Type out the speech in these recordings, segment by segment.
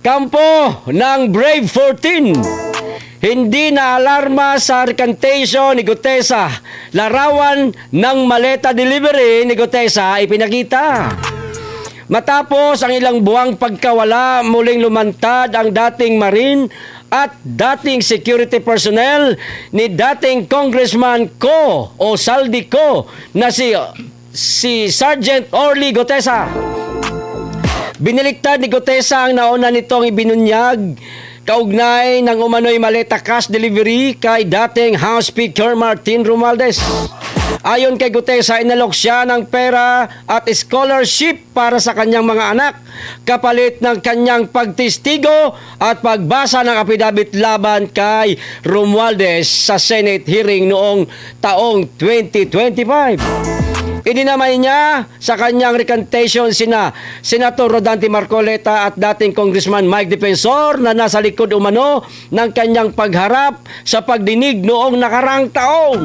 Kampo ng Brave 14. Hindi na alarma sa recantation ni Gutesa. Larawan ng maleta delivery ni Gutesa ipinakita. Matapos ang ilang buwang pagkawala, muling lumantad ang dating Marine at dating security personnel ni dating Congressman Ko o Saldi Ko na si Sergeant Orly Gutesa. Biniliktad ni Gutesa ang nauna nitong ibinunyag kaugnay ng umano'y maleta cash delivery kay dating House Speaker Martin Romualdez. Ayon kay Gutesa, inalok siya ng pera at scholarship para sa kanyang mga anak kapalit ng kanyang pagtistigo at pagbasa ng affidavit laban kay Romualdez sa Senate hearing noong taong 2025. Idinamay niya sa kanyang recantation sina Senator Rodante Marcoleta at dating Congressman Mike Defensor na nasa likod umano ng kanyang pagharap sa pagdinig noong nakarang taon.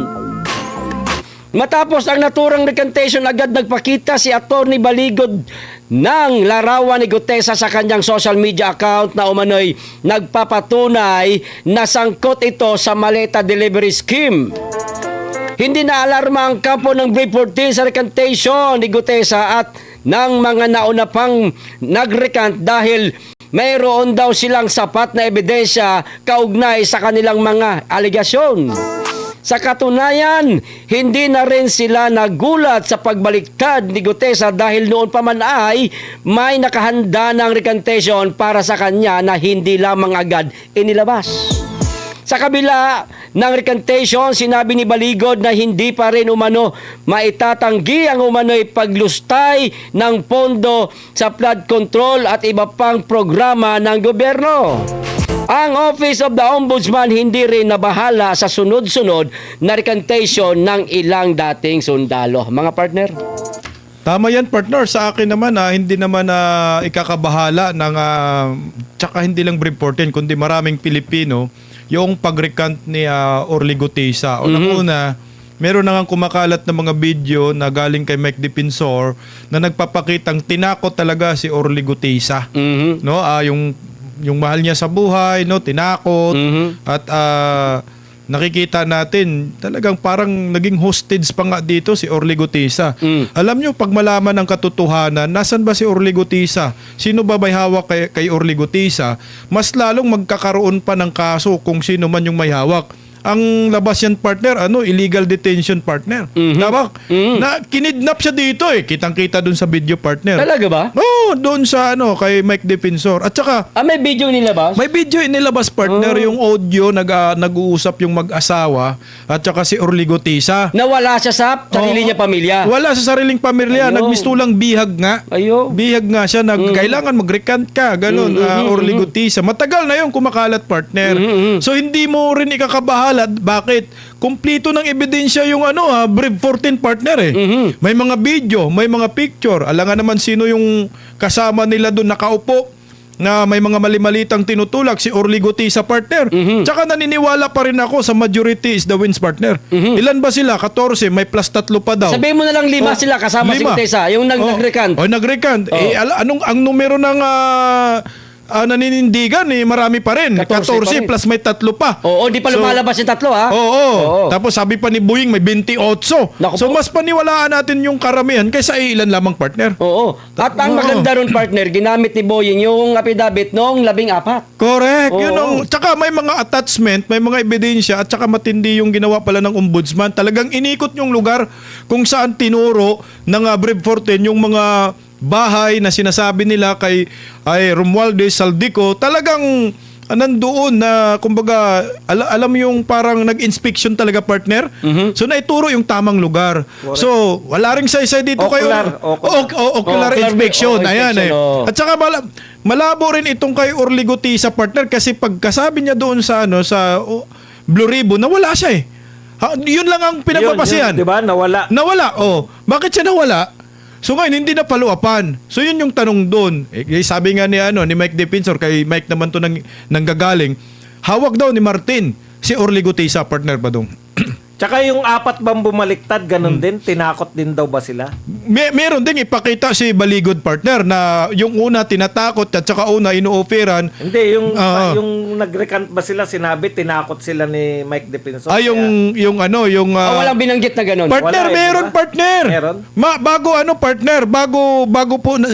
Matapos ang naturang recantation, agad nagpakita si Atty. Baligod ng larawan ni Gutesa sa kanyang social media account na umano'y nagpapatunay na sangkot ito sa maleta delivery scheme. Hindi na alarma ang kampo ng Brave 14 sa recantation ni Gutesa at ng mga nauna pang nagrecant dahil mayroon daw silang sapat na ebidensya kaugnay sa kanilang mga aligasyon. Sa katunayan, hindi na rin sila nagulat sa pagbaliktad ni Gutesa dahil noon pa man ay may nakahanda ng recantation para sa kanya na hindi lamang agad inilabas. Sa kabila ng recantation, sinabi ni Baligod na hindi pa rin umano maitatanggi ang umano'y paglustay ng pondo sa flood control at iba pang programa ng gobyerno. Ang Office of the Ombudsman hindi rin nabahala sa sunod-sunod na recantation ng ilang dating sundalo. Mga partner? Tama yan, partner. Sa akin naman, hindi naman ikakabahala ng tsaka hindi lang Brave 14 kundi maraming Pilipino yung pag-recant ni Orly Gutesa. Una, meron na nga kumakalat na mga video na galing kay Mike Defensor na nagpapakitang tinakot talaga si Orly Gutesa. No, yung mahal niya sa buhay, no, tinakot at nakikita natin talagang parang naging hostage pa nga dito si Orly Gutesa. Alam nyo, pag malaman ng katotohanan, nasan ba si Orly Gutesa? Sino ba may hawak kay Orly Gutesa? Mas lalong magkakaroon pa ng kaso kung sino man yung may hawak. Ang labas yan, partner, illegal detention, partner. Tama? Na kinidnap siya dito Kitang-kita dun sa video, partner. Talaga ba? Oo, doon sa kay Mike Defensor. At saka may video nilabas? May video inilabas, partner, yung audio nag-uusap yung mag-asawa at saka si Orly Gutesa. Nawala siya sa sarili niya pamilya. Wala sa sariling pamilya, nagmistulang bihag nga. Bihag nga siya, kailangan mag-recant ka, ganun, Orly Gutesa. Matagal na yung kumakalat, partner. So hindi mo rin ikakabahala. Bakit? Kumplito ng ebidensya yung Brave 14, partner May mga video, may mga picture. Alangan naman sino yung kasama nila doon nakaupo na may mga mali-malitang tinutulak, si Orly Gutesa, partner. Tsaka naniniwala pa rin ako sa majority is the wins, partner. Ilan ba sila? 14, may plus 3 pa daw. Sabihin mo na lang 5 sila kasama 5. Si Gutesa, yung nag-recant. Nag-recant. Ang numero ng naninindigan marami pa rin. 14 plus may 3 pa. Di pa lumalabas yung 3 Oo. Tapos sabi pa ni Boying may 28. So mas paniwalaan natin yung karamihan kaysa ilan lamang, partner. At ang maganda ron, partner, ginamit ni Boying yung affidavit noong 14. Correct. Tsaka may mga attachment, may mga ebidensya at tsaka matindi yung ginawa pala ng ombudsman. Talagang inikot yung lugar kung saan tinuro ng Brave 14 yung mga bahay na sinasabi nila kay Romualdez, Saldico, talagang nandoon na kumbaga alam yung parang nag-inspection talaga, partner. So naituro yung tamang lugar. So wala ring saysay dito ocular inspection. Ayan At saka malabo rin itong kay Orly Gutesa, partner, kasi pagkasabi niya doon sa Blue Ribbon, nawala siya yun lang ang pinagpapasihan. Yun, diba? Nawala. Bakit siya nawala? So ngayon, hindi na paluapan. So yun yung tanong doon. Sabi nga ni Mike Defensor, kay Mike naman to nanggagaling, hawak daw ni Martin si Orly Gutesa, partner ba dong? Tsaka yung apat bang bumaliktad, ganun din, tinakot din daw ba sila? Meron ding ipakita si Baligod, partner, na yung una tinatakot at saka una ino-offeran. Hindi, yung nag-recant ba sila, sinabi, tinakot sila ni Mike Defensor. Yung walang binanggit na ganun. partner, Wala eh, meron di ba? partner. Meron?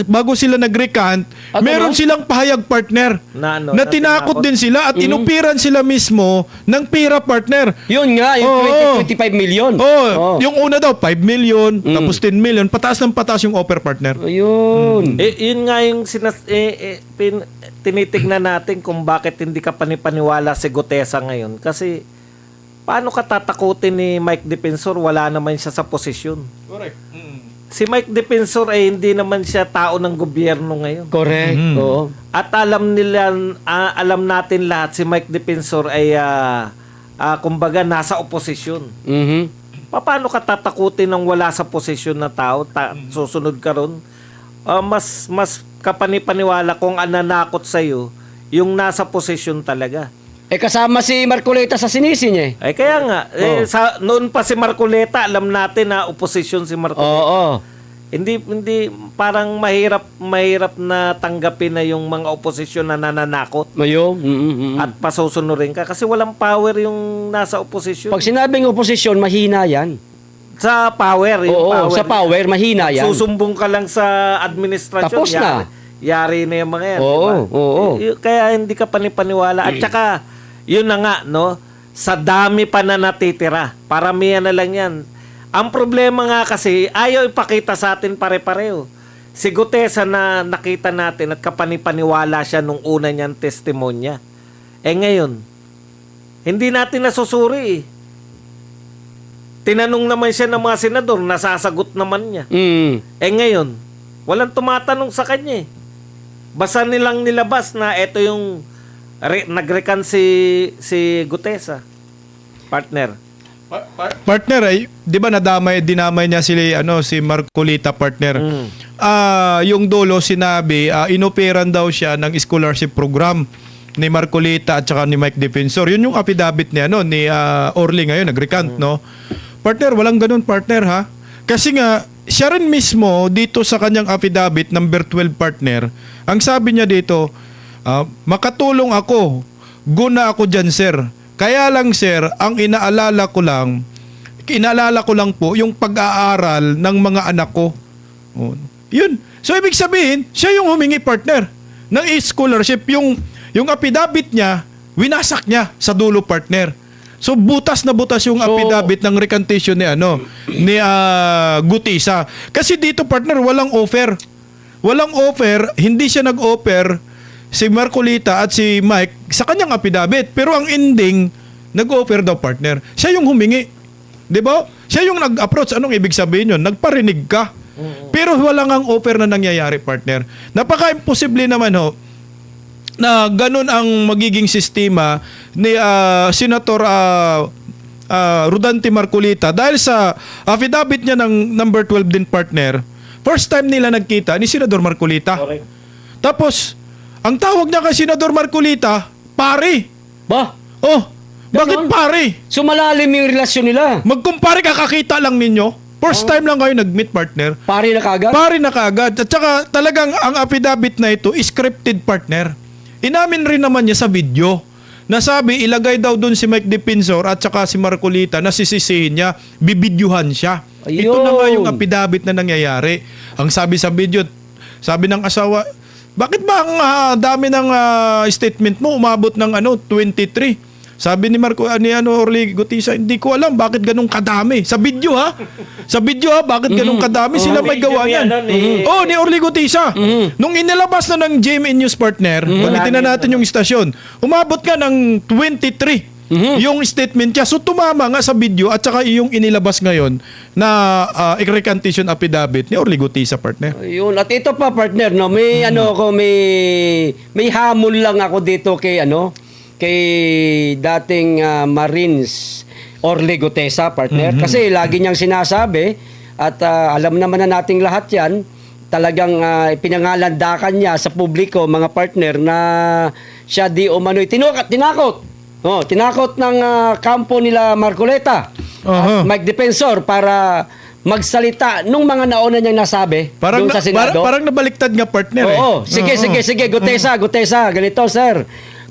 Bago sila nag-recant, meron ano? silang pahayag, partner. Na ano, na na tinakot tinakot. din sila at inupiran sila mismo ng pera, partner. Yun nga, yung Oo. 25 million. Oh, yung una daw 5 million, tapos 10 million, pataas ng pataas yung offer, partner. Ayun. Yun nga yung tinitignan natin kung bakit hindi ka panipaniwala si Gutesa ngayon. Kasi paano ka tatakutin ni Mike Defensor? Wala naman siya sa posisyon. Correct. Si Mike Defensor ay hindi naman siya tao ng gobyerno ngayon. Correct. Oo. At alam natin lahat si Mike Defensor ay kumbaga nasa oposisyon. Mhm. Paano ka tatakutin ng wala sa posisyon na tao? Susunod ka ron? Mas kapanipaniwala kung ananakot sa'yo yung nasa posisyon talaga. Kasama si Marcoleta sa sinisi niya eh. Ay kaya nga, noon pa si Marcoleta, alam natin na oposisyon si Marcoleta. Oo. Hindi parang mahirap na tanggapin na yung mga oposisyon na nananakot Ayun. at pasusunurin ka kasi walang power yung nasa oposisyon. Pag sinabing oposisyon, mahina yan. Sa power, yung Oo, power. sa power, mahina yan. Susumbong ka lang sa administrasyon. Tapos na. Yari na yung mga yan. Oo, diba? oo. Kaya hindi ka panipaniwala. At saka, yun na nga, no? Sa dami pa na natitira. Paramihan na lang yan. Ang problema nga kasi, ayaw ipakita sa atin pare-pareho. Si Gutesa na nakita natin at kapanipaniwala siya nung una niyang testimonya. Ngayon, hindi natin nasusuri eh. Tinanong naman siya ng mga senador, nasasagot naman niya. Ngayon, walang tumatanong sa kanya eh. Basta nilang nilabas na ito yung nag-recant si Gutesa. Partner. Partner, ay, 'di ba dinamay niya si Marcolita, partner. Yung dulo sinabi, inoperan daw siya ng scholarship program ni Marcolita at saka ni Mike Defensor. Yun yung affidavit ni Orly ngayon, nag-recant, no? Partner, walang ganun, partner, ha? Kasi nga, siya rin mismo dito sa kanyang affidavit, number 12, partner, ang sabi niya dito, makatulong ako, guna ako dyan, sir. Kaya lang, sir, ang inaalala ko lang po yung pag-aaral ng mga anak ko. Oh, yun. So, ibig sabihin, siya yung humingi, partner, ng scholarship. Yung affidavit niya, winasak niya sa dulo, partner. So butas na butas yung affidavit ng recantation ni Gutesa. Kasi dito, partner, walang offer. Walang offer, hindi siya nag-offer si Marcolita at si Mike sa kanyang affidavit. Pero ang ending, nag-offer daw, partner. Siya yung humingi. 'Di ba? Siya yung nag-approach. Anong ibig sabihin yun? Nagparinig ka. Pero wala ngang offer na nangyayari, partner. Napaka-imposible naman na ganun ang magiging sistema ni Senator Rodante Marcolita dahil sa affidavit niya ng number 12 din, partner. First time nila nagkita ni Senador Marcolita. Correct. Tapos, ang tawag niya kay Senador Marcolita, pare. Ba? Oh, bakit Ganon? pare? Sumalalim yung relasyon nila. Magkumpare, kakakita lang ninyo. First time lang kayo nag-meet, partner. Pari na kagad? Pare na kaagad. At saka talagang ang affidavit na ito is scripted, partner. Inamin rin naman niya sa video na sabi ilagay daw doon si Mike Defensor at saka si Marcolita na sisisihin niya, bibidyuhan siya. Ayun. Ito na nga yung affidavit na nangyayari. Ang sabi sa video, sabi ng asawa, bakit ba ang dami ng statement mo umabot ng 23? Sabi ni Orly Gutesa, hindi ko alam bakit ganun kadami. Sa video bakit ganun kadami? Sila may gawa Video yan. niya, Ni Orly Gutesa. Nung inilabas na ng GMA News, partner, ulitin na natin yung istasyon, umabot ka ng 23 yung statement niya. So tumama nga sa video at saka yung inilabas ngayon na recantation affidavit ni Orly Gutesa, partner. Ayun. At ito pa, partner, no, may may hamon lang ako dito kay dating Marines Orly Gutesa, partner. Kasi lagi niyang sinasabi at alam naman na nating lahat yan, talagang pinangalandakan niya sa publiko, mga partner, na siya di umano'y tinakot Oh, tinakot ng kampo nila Marcoleta Aha. at Mike Defensor para magsalita nung mga nauna niyang nasabi Parang, doon sa Senado. parang nabaliktad nga partner eh. Oo, sige, sige, Gutesa, ganito, sir.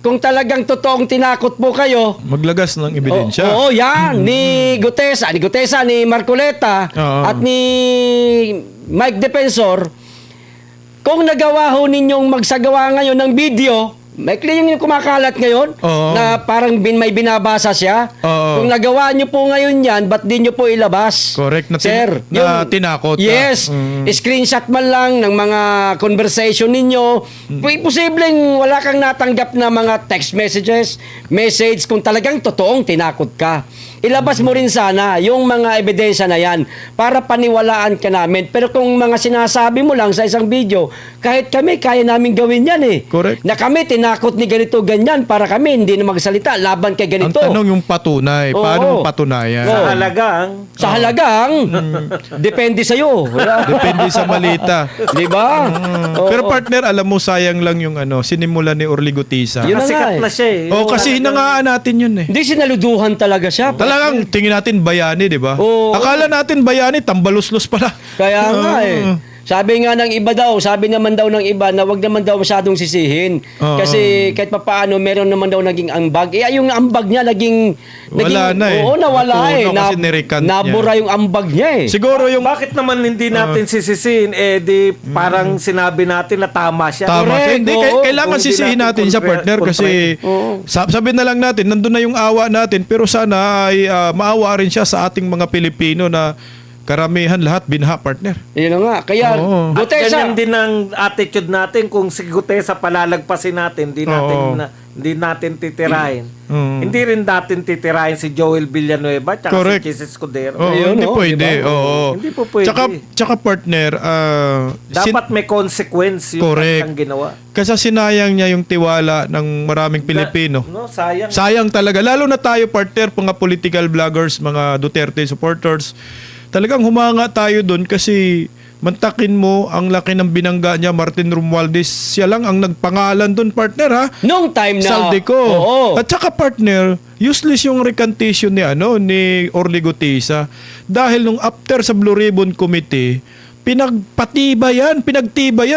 Kung talagang totoong tinakot po kayo, Maglagas ng ebidensya. oo, yan, ni Gutesa, ni Marcoleta, Oo. at ni Mike Defensor, kung nagawa ho ninyong magsagawa ngayon ng video, may yung kumakalat ngayon Oo. na parang may binabasa siya. Oo. Kung nagawa nyo po ngayon yan, ba't di nyo po ilabas? Correct, na Sir, na tinakot ka. Yes. Screenshot man lang ng mga conversation ninyo. Posibleng wala kang natanggap na mga text message kung talagang totoong tinakot ka. Ilabas mo rin sana yung mga ebidensya na yan para paniwalaan ka namin. Pero kung mga sinasabi mo lang sa isang video, kahit kami, kaya namin gawin yan eh. Correct. Na kami, tinakot ni ganito, ganyan, para kami hindi na magsalita laban kay Ang ganito. tanong yung patunay. Oo. Paano mo patunayan? Oo. Sa halagang, depende sa'yo. Depende sa malita. Di ba? Oo. Pero partner, alam mo, sayang lang yung sinimula ni Orly Gutisa. Yun na nga Sikat eh. na siya eh. Oh, kasi hinangaan natin yun eh. Hindi, sinaluduhan talaga siya. Talagang tingin natin bayani, di ba? Oo. Akala natin bayani, tambaluslos pala. Kaya nga eh. Sabi nga ng iba daw, sabi naman daw ng iba na wag naman daw masyadong sisihin. Oo. Kasi kahit papaano, meron naman daw naging ambag. Yung ambag niya naging... Wala na eh. Oo, nawala eh. Natutunaw kasi nirecant niya. Nabura yung ambag niya eh. Siguro yung Bakit naman hindi natin sisisihin? Di parang sinabi natin na tama siya. tama siya. Correct, Hindi, oo. kailangan Kung hindi sisihin natin natin siya, partner, kasi sabi na lang natin, nandun na yung awa natin, pero sana ay maawa rin siya sa ating mga Pilipino na karamihan lahat binha, partner. Yun na nga. Kaya, Oo. At Gutesa, ganyan din ang attitude natin kung si Gutesa palalagpasin natin, Oo. hindi natin titirahin. Oo. Hindi rin natin titirahin si Joel Villanueva at Correct. si Jesus Escudero. Oo, Ayun, hindi oh, pwede. diba? Oo. Hindi po pwede. Tsaka partner, Dapat may consequence yung Correct. kanilang ginawa. kasi sinayang niya yung tiwala ng maraming Pilipino. No, sayang. Sayang talaga. Lalo na tayo, partner, mga political vloggers, mga Duterte supporters. Talagang humanga tayo doon kasi mantakin mo ang laki ng binangga niya, Martin Romualdez. Siya lang ang nagpangalan doon, partner, ha? nung time na... Saldico. Oo. At saka, partner, useless yung recantation ni Orly Gutisa. Dahil nung after sa Blue Ribbon Committee, pinagtiba yan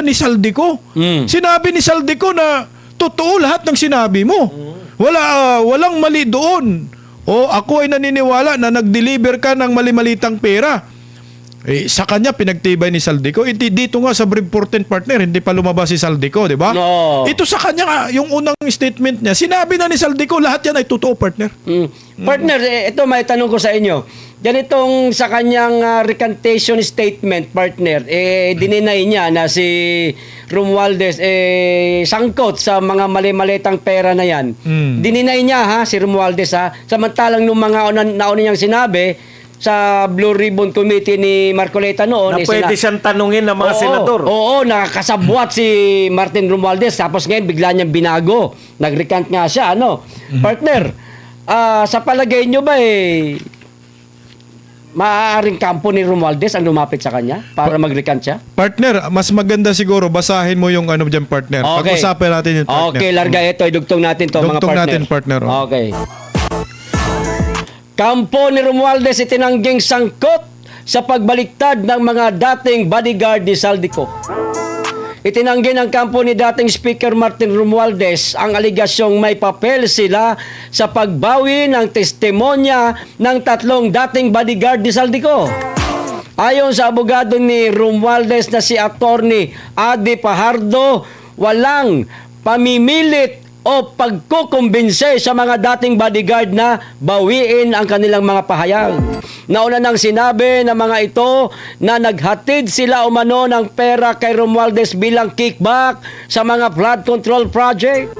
ni Saldico. Sinabi ni Saldico na totoo lahat ng sinabi mo. Walang mali doon. O ako ay naniniwala na nag-deliver ka ng mali-malitang pera. Sa kanya pinagtibay ni Saldico. Dito nga sa brief 14, partner, hindi pa lumabas si Saldico, di ba? No. Ito sa kanya nga, yung unang statement niya, sinabi na ni Saldico, lahat yan ay totoo, partner. Partner, ito may tanong ko sa inyo. Ganitong sa kanyang recantation statement, partner, dininay niya na si Romualdez sangkot sa mga mali-malitang pera na yan. Dininay niya si Romualdez samantalang nung mga nauna niyang sinabi sa Blue Ribbon Committee ni Marcoleta noon. Na pwede siyang tanungin ng mga senador. Oo, nakakasabwat si Martin Romualdez tapos ngayon bigla niyang binago. Nag-recant nga siya, Partner, sa palagay niyo ba maaaring kampo ni Romualdez ang lumapit sa kanya para mag-recant siya? Partner, mas maganda siguro, basahin mo yung dyan, partner. Okay. Pag-usapan natin yung partner. Okay, larga ito. Idugtong natin to mga Dugtong partner. natin, partner. Okay. Kampo ni Romualdez itinangging sangkot sa pagbaliktad ng mga dating bodyguard ni Saldico. Itinanggi ng kampo ni dating Speaker Martin Romualdez ang aligasyong may papel sila sa pagbawi ng testimonya ng 3 dating bodyguard ni Saldico. Ayon sa abogado ni Romualdez na si Attorney Adi Pajardo, walang pamimilit o pagkukumbinse sa mga dating bodyguard na bawiin ang kanilang mga pahayag. Nauna nang sinabi ng mga ito na naghatid sila umano ng pera kay Romualdez bilang kickback sa mga flood control project.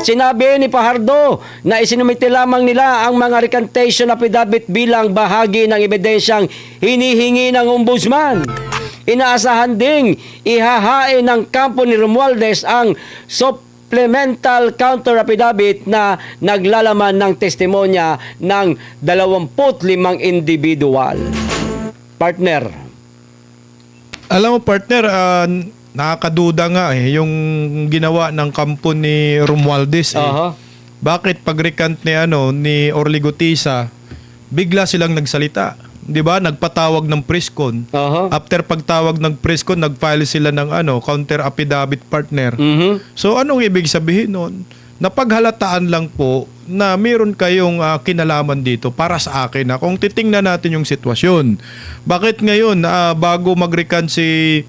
Sinabi ni Pajardo na isinumite lamang nila ang mga recantation affidavit bilang bahagi ng ebidensyang hinihingi ng ombudsman. Inaasahan ding ihahain ng kampo ni Romualdez ang supplemental counter affidavit na naglalaman ng testimonya ng 25 individual. Partner. Alam mo, partner, nakakaduda nga yung ginawa ng kampo ni Romualdez. Aha. bakit pag-recant ni Orly Gutisa, bigla silang nagsalita. 'Di ba? Nagpatawag ng press-con. Aha. After pagtawag ng press-con, nag-file sila ng counter affidavit, partner. Mhm. So anong ibig sabihin noon? Napaghalataan lang po na meron kayong kinalaman dito para sa akin na kung titingnan natin yung sitwasyon. Bakit ngayon bago mag-recant si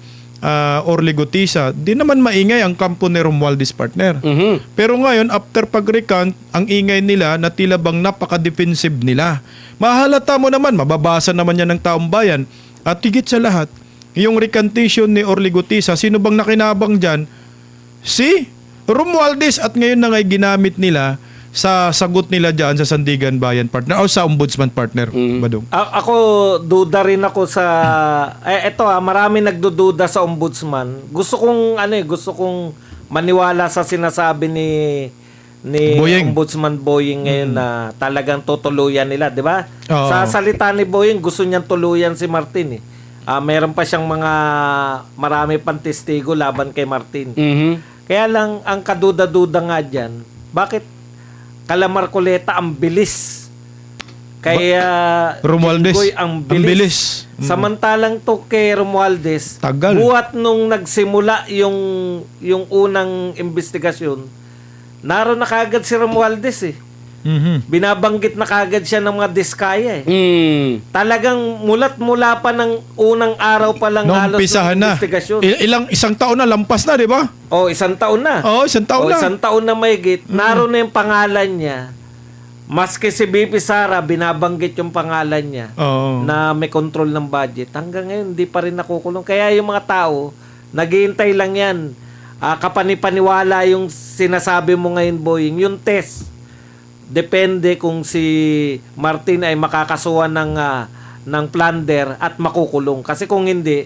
Orly Gutisa, di naman maingay ang kampo ni Romualdez, partner. Mhm. Pero ngayon, after pag-recant, ang ingay nila na tila bang napaka-defensive nila. Mahalata mo naman, mababasa naman yan ng taong bayan. At higit sa lahat, yung recantation ni Orly Gutisa, sino bang nakinabang dyan? Si Romualdez, at ngayon na nga'y ginamit nila sa sagot nila dyan sa Sandigan Bayan, partner, o sa Ombudsman, partner, Badong. Ako, duda rin ako sa... marami nagdududa sa ombudsman. Gusto kong maniwala sa sinasabi ni Boyeng. Ombudsman Boyeng ngayon na talagang tutuluyan nila, di ba? Oo. Sa salita ni Boyeng, gusto niyang tuluyan si Martin. Meron pa siyang marami pang testigo laban kay Martin. Mhm. Kaya lang, ang kaduda-duda nga dyan, bakit kala Marcoleta ang bilis? Kaya Romualdez, Jinggoy ang ang bilis. bilis. Samantalang to kay Romualdez, Tagal. buhat nung nagsimula yung unang investigasyon, naroon na kagad si Romualdez eh. Mhm. Binabanggit na kagad siya ng mga diskaya eh. Talagang mula pa ng unang araw pa lang Nung halos umpisahan ng na. investigasyon. Isang taon na, lampas na, di ba? Isang taon na. Isang taon na. Isang taon na mahigit. Naroon na yung pangalan niya. Maski si BP Sara, binabanggit yung pangalan niya Oo. na may control ng budget. Hanggang ngayon, hindi pa rin nakukulong. Kaya yung mga tao, naghihintay lang yan. Kapanipaniwala yung sinasabi mo ngayon, Boying. Yung test, depende kung si Martin ay makakasuhan ng plunder at makukulong. Kasi kung hindi,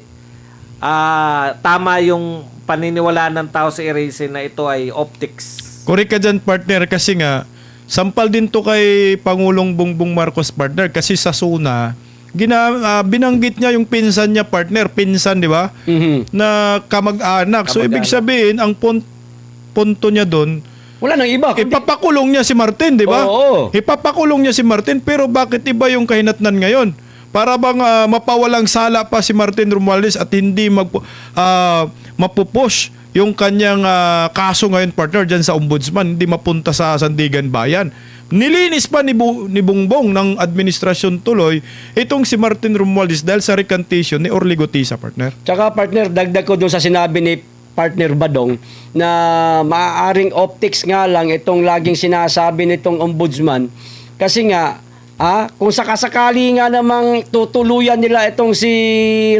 tama yung paniniwala ng tao sa Erasin na ito ay optics. Correct ka dyan, partner, kasi nga, sampal din to kay Pangulong Bongbong Marcos, partner, kasi sa SUNA, binanggit niya yung pinsan niya, partner, pinsan, di ba? Mhm. Na kamag-anak. So, ibig sabihin, ang punto niya doon, Wala nang iba. ipapakulong niya si Martin, di ba? Oo. Ipapakulong niya si Martin, pero bakit iba yung kahinatnan ngayon? Para bang mapawalang sala pa si Martin Romualdez at hindi mapupush yung kanyang kaso ngayon, partner, dyan sa ombudsman, hindi mapunta sa Sandigan Bayan. Nilinis pa ni Bongbong ng administrasyon tuloy itong si Martin Romualdez dahil sa recantation ni Orly Gutisa, partner. Tsaka partner, dagdag ko doon sa sinabi ni partner Badong na maaaring optics nga lang itong laging sinasabi nitong ombudsman. Kasi nga, kung sakasakali nga namang tutuluyan nila itong si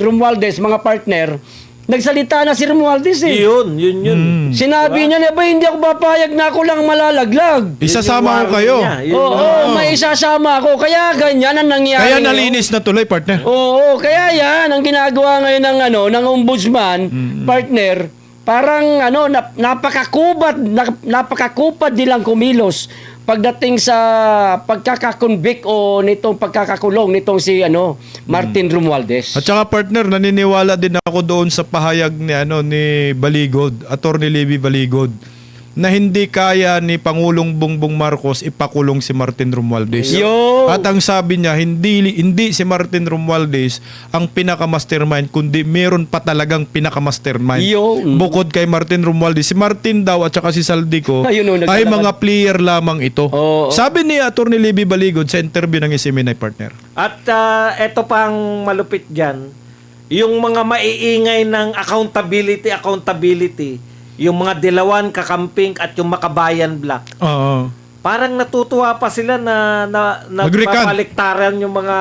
Romualdez, mga partner, nagsalita na si Romualdez eh. Yun. Sinabi niya na ba, hindi ako papayag na ako lang malalaglag. Isasama ko kayo. Oo, may isasama ako. Kaya ganyan ang nangyari. Kaya nalinis na tuloy, partner. Oo, kaya yan ang ginagawa ngayon ng ombudsman, partner. Parang napakakupad nilang kumilos pagdating sa pagkakakonvict o nitong pagkakakulong nitong si Martin Romualdez. At saka, partner, naniniwala din ako doon sa pahayag ni Baligod, Attorney Levy Baligod, na hindi kaya ni Pangulong Bongbong Marcos ipakulong si Martin Romualdez. Yo! At ang sabi niya, hindi si Martin Romualdez ang pinaka-mastermind, kundi meron pa talagang pinaka-mastermind. Yo! Bukod kay Martin Romualdez, si Martin daw at saka si Saldico Ayun, ay nagkalaman. mga player lamang ito. Oo. Sabi ni Attorney Levy Baligod sa interview ng SMNI, partner. At eto pang malupit dyan, yung mga maiingay ng accountability, yung mga Dilawan, Kakamping at yung Makabayan Black. Oo. Parang natutuwa pa sila na Mag-recant. nagpapaliktaran yung mga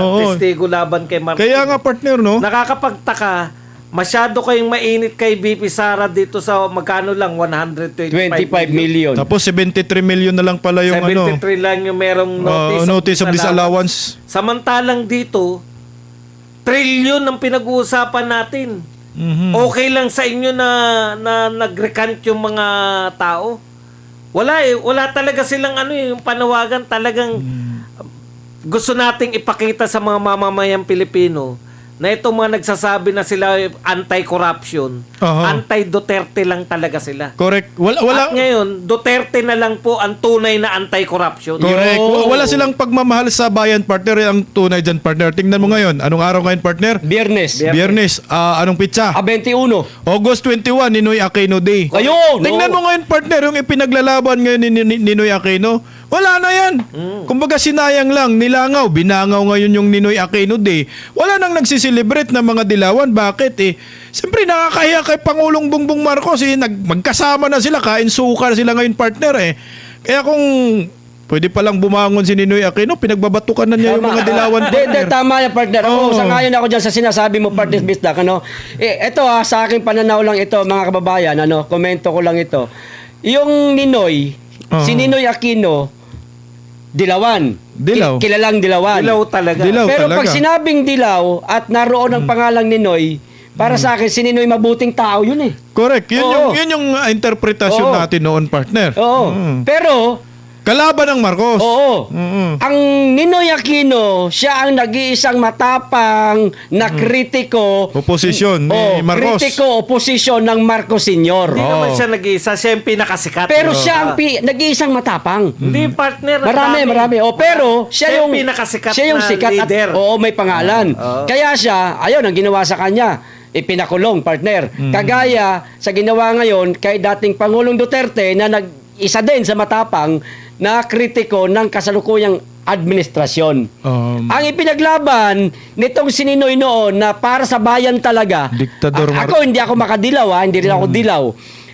Oo. testigo laban kay Martin. Kaya nga, partner, no? Nakakapagtaka, masyado kayong mainit kay BP Sara dito sa magkano lang, 125 25 million. Tapos 73 million na lang pala yung 73 lang yung merong notice of disallowance. Samantalang dito, trilyon ang pinag-uusapan natin. Mhm. Okay lang sa inyo na nag-recant yung mga tao? Wala eh. Wala talaga silang yung panawagan. Talagang gusto nating ipakita sa mga mamamayang Pilipino na itong mga nagsasabi na sila anti-corruption, Aha. anti-Duterte lang talaga sila. Correct. Wala, At ngayon, Duterte na lang po ang tunay na anti-corruption. correct. Yo. Wala silang pagmamahal sa bayan, partner. Ang tunay dyan, partner. Tingnan mo ngayon. Anong araw ngayon, partner? Biyernes. Biyernes. Anong pitsa? 21. August 21, Ninoy Aquino Day. Ayun! Tingnan mo ngayon, partner, yung ipinaglalaban ngayon ni Ninoy Aquino. Wala na yan. Kumbaga sinayang lang, nilangaw, binangaw ngayon yung Ninoy Aquino Day. Wala nang nagsiselebrate ng mga dilawan. Bakit eh? Siyempre nakakahiya kay Pangulong Bongbong Marcos eh. Magkasama na sila, kain suka na sila ngayon, partner eh. Kaya kung pwede palang bumangon si Ninoy Aquino, pinagbabatukan na niya yung mga dilawan, partner. Tama yan, partner. Oo. Sangayon ako dyan sa sinasabi mo, partner Bisdak. Ito sa aking pananaw lang ito, mga kababayan. Komento ko lang ito. Yung Ninoy, si Ninoy Aquino, dilawan. Dilaw. Kilalang dilawan. Dilaw talaga. Dilaw. Pero talaga. pag sinabing dilaw at naroon ang pangalang Ninoy, para sa akin, si Ninoy mabuting tao yun eh. Correct. Yun Oo. yung interpretasyon Oo. natin noon, partner. Oo. Pero, Kalaban ng Marcos. oo. Ang Ninoy Aquino, siya ang nag-iisang matapang na kritiko. Oposisyon ni Marcos. Kritiko oposisyon ng Marcos Sr. Hindi naman Oo. siya nag-iisa, siya yung pinakasikat. Pero siya ang nag-iisang matapang. Hindi, partner. ang Marami. Pero Siya siya yung pinakasikat siya yung na sikat leader. at may pangalan. Kaya siya, ayun ang ginawa sa kanya. Ipinakulong, partner. Kagaya sa ginawa ngayon kay dating Pangulong Duterte na isa din sa matapang na kritiko ng kasalukuyang administrasyon. Ang ipinaglaban nitong sininoy noon na para sa bayan talaga. Diktador Ako hindi ako makadilaw, hindi rin ako dilaw.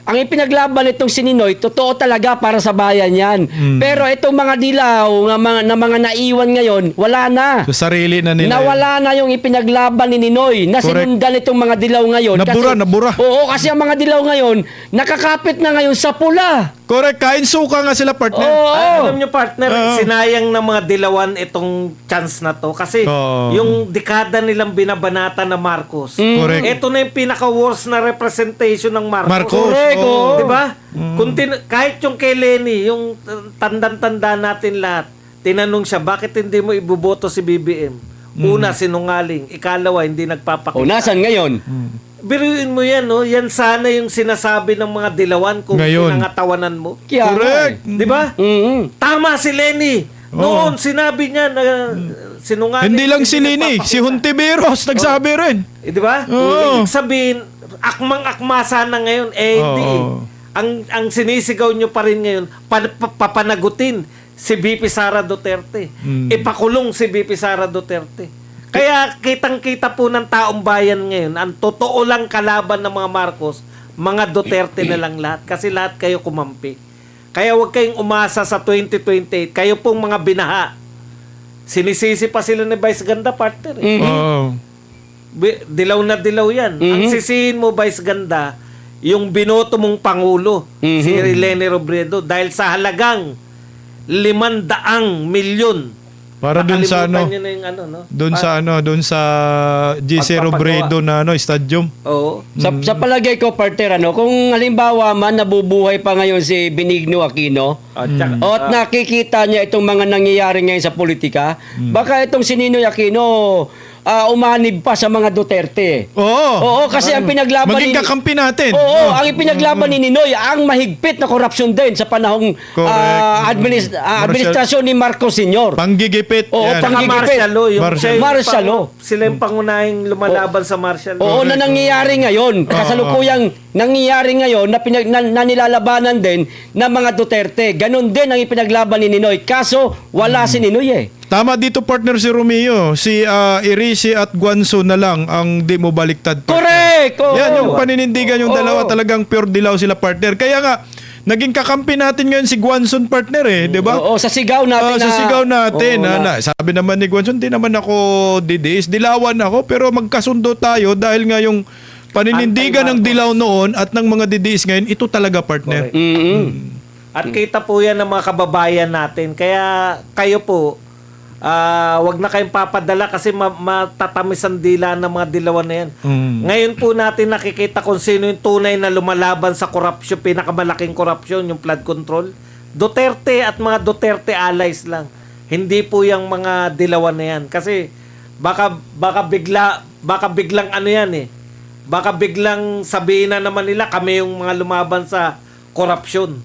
Ang ipinaglaban nitong sininoy, totoo talaga para sa bayan yan. Pero itong mga dilaw na mga naiwan ngayon, wala na. Sa sarili na nila. Nawala na yung ipinaglaban ni Ninoy na Correct. sinundan itong mga dilaw ngayon. Nabura. Oo, kasi ang mga dilaw ngayon, nakakapit na ngayon sa pula. Correct. Kain suka nga sila, partner. Oo. Alam nyo, partner, sinayang ng mga dilawan itong chance na to. Kasi Oo. yung dekada nilang binabanata na Marcos, Correct. ito na yung pinaka-worst na representation ng Marcos. Marcos. Correct, Oo. oo. Di ba? Kahit yung kay Lenny, yung tandang-tanda natin lahat, tinanong siya, bakit hindi mo ibuboto si BBM? Una, sinungaling. Ikalawa, hindi nagpapakita. Nasan ngayon? Biruin mo yan, no? Yan sana yung sinasabi ng mga dilawan kung Ngayon. pinangatawanan mo. Kaya, Correct. Di ba? Tama si Lenny. Noon, sinabi niya na sinungaling. Hindi lang si Lini, si Hontiveros nagsabi rin. Di ba? Oo. Ibig sabihin, akmang-akma sana ngayon. Hindi. Oo. Ang sinisigaw nyo pa rin ngayon, papanagutin si BP Sara Duterte. Ipakulong si BP Sara Duterte. Kaya kitang-kita po ng taong bayan ngayon, ang totoo lang kalaban ng mga Marcos, mga Duterte na lang lahat. Kasi lahat kayo kumampi. Kaya huwag kayong umasa sa 2028. Kayo pong mga binaha. Sinisisi pa sila ni Vice Ganda, partner. Oo. Dilaw na dilaw yan. Ang sisihin mo, Vice Ganda, yung binoto mong Pangulo, si Lenny Robredo, dahil sa halagang 500 milyon. Para dun sa Nakalimutan ano, niyo na yung ano, no? doon sa GC Robredo na stadium. Oo. Sa palagay ko, partner, kung halimbawa man nabubuhay pa ngayon si Benigno Aquino, At saka- at nakikita niya itong mga nangyayari ngayon sa politika, baka itong si Ninoy Aquino umanib pa sa mga Duterte. Oo, kasi ang pinaglaban Maging kakampi natin. Oo, ang ipinaglaban ni Ninoy ang mahigpit na korupsyon din sa panahong Correct. administrasyon ni Marcos Sr. Panggigipit. Oo, yan. Saka martial law. Yung Martial. siya yung Martial law. sila yung pangunahing lumalaban sa martial law. Oo, na nangyayari ngayon. Kasalukuyang nangyayari ngayon na nilalabanan din ng mga Duterte. Ganon din ang ipinaglaban ni Ninoy. Kaso, wala si Ninoy eh. Tama dito, partner, si Romeo. Si Irisi at Guanzo na lang ang di mo baliktad. partner. Correct! Oo. Yan, yung paninindigan yung dalawa, talagang pure dilaw sila, partner. Kaya nga, naging kakampi natin ngayon si Guanzon, partner eh, di ba? Oo, sa sigaw natin Sa sigaw natin. Oo, Sabi naman ni Guanzon, di naman ako didiis. Dilawan ako, pero magkasundo tayo dahil nga yung paninindigan ng dilaw noon at ng mga didiis ngayon, ito talaga, partner. At kita po yan ng mga kababayan natin. Kaya kayo po, wag na kayong papadala kasi matatamis ang dila ng mga dilawan na yan. Ngayon po natin nakikita kung sino yung tunay na lumalaban sa korupsyon, pinakamalaking korupsyon, yung flood control. Duterte at mga Duterte allies lang. Hindi po yung mga dilawan na yan. Kasi baka biglang ano yan eh. Baka biglang sabihin na naman nila kami yung mga lumaban sa korupsyon.